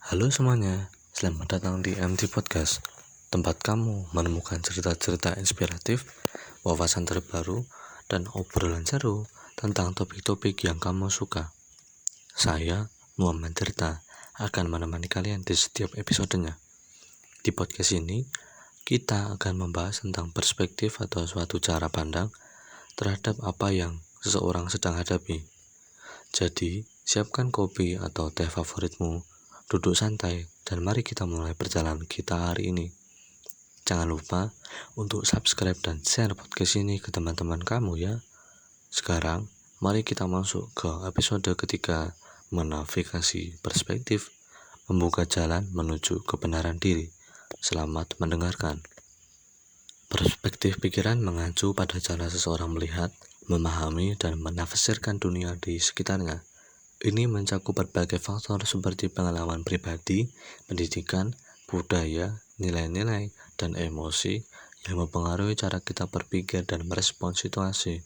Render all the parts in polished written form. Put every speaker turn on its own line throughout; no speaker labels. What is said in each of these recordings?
Halo semuanya, selamat datang di MT Podcast, tempat kamu menemukan cerita-cerita inspiratif, wawasan terbaru, dan obrolan seru tentang topik-topik yang kamu suka. Saya, Muhammad Tirta, akan menemani kalian di setiap episodenya. Di podcast ini, kita akan membahas tentang perspektif atau suatu cara pandang terhadap apa yang seseorang sedang hadapi. Jadi, siapkan kopi atau teh favoritmu, duduk santai, dan mari kita mulai perjalanan kita hari ini. Jangan lupa untuk subscribe dan share podcast ini ke teman-teman kamu ya. Sekarang, mari kita masuk ke episode ketiga, menavigasi perspektif, membuka jalan menuju kebenaran diri. Selamat mendengarkan. Perspektif pikiran mengacu pada cara seseorang melihat, memahami, dan menafsirkan dunia di sekitarnya. Ini mencakup berbagai faktor seperti pengalaman pribadi, pendidikan, budaya, nilai-nilai, dan emosi yang mempengaruhi cara kita berpikir dan merespon situasi.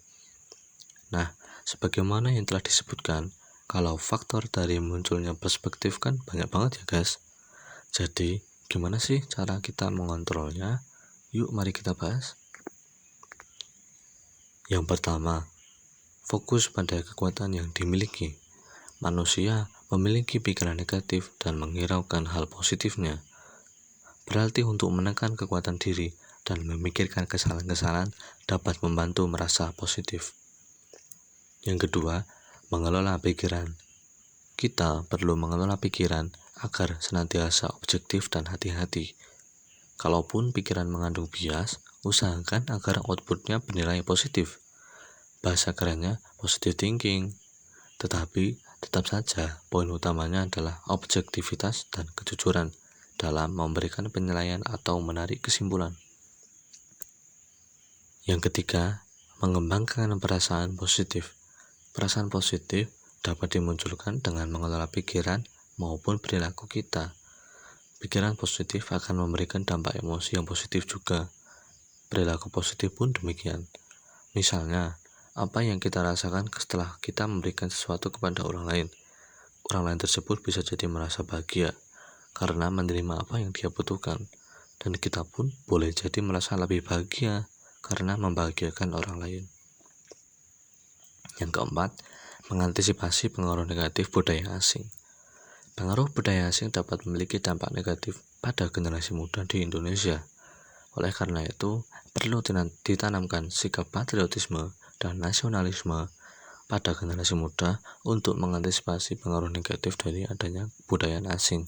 Nah, sebagaimana yang telah disebutkan, kalau faktor dari munculnya perspektif kan banyak banget ya guys. Jadi, gimana sih cara kita mengontrolnya? Yuk mari kita bahas. Yang pertama, fokus pada kekuatan yang dimiliki. Manusia memiliki pikiran negatif dan menghiraukan hal positifnya. Berarti untuk menekan kekuatan diri dan memikirkan kesalahan-kesalahan dapat membantu merasa positif. Yang kedua, mengelola pikiran. Kita perlu mengelola pikiran agar senantiasa objektif dan hati-hati. Kalaupun pikiran mengandung bias, usahakan agar outputnya bernilai positif. Bahasa kerennya positive thinking. Tetapi tetap saja poin utamanya adalah objektivitas dan kejujuran dalam memberikan penilaian atau menarik kesimpulan. Yang ketiga, mengembangkan perasaan positif. Perasaan positif dapat dimunculkan dengan mengelola pikiran maupun perilaku kita. Pikiran positif akan memberikan dampak emosi yang positif juga. Perilaku positif pun demikian. Misalnya, apa yang kita rasakan setelah kita memberikan sesuatu kepada orang lain. Orang lain tersebut bisa jadi merasa bahagia karena menerima apa yang dia butuhkan. Dan kita pun boleh jadi merasa lebih bahagia karena membahagiakan orang lain. Yang keempat, mengantisipasi pengaruh negatif budaya asing. Pengaruh budaya asing dapat memiliki dampak negatif pada generasi muda di Indonesia. Oleh karena itu, perlu ditanamkan sikap patriotisme dan nasionalisme pada generasi muda untuk mengantisipasi pengaruh negatif dari adanya budaya asing.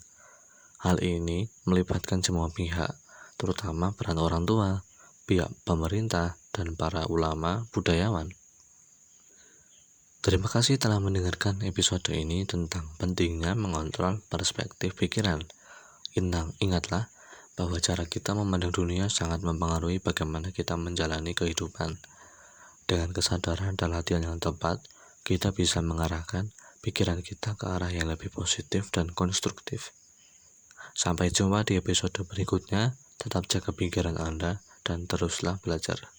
Hal ini melibatkan semua pihak, terutama peran orang tua, pihak pemerintah, dan para ulama budayawan. Terima kasih telah mendengarkan episode ini tentang pentingnya mengontrol perspektif pikiran. Ingatlah bahwa cara kita memandang dunia sangat mempengaruhi bagaimana kita menjalani kehidupan. Dengan kesadaran dan latihan yang tepat, kita bisa mengarahkan pikiran kita ke arah yang lebih positif dan konstruktif. Sampai jumpa di episode berikutnya, tetap jaga pikiran Anda dan teruslah belajar.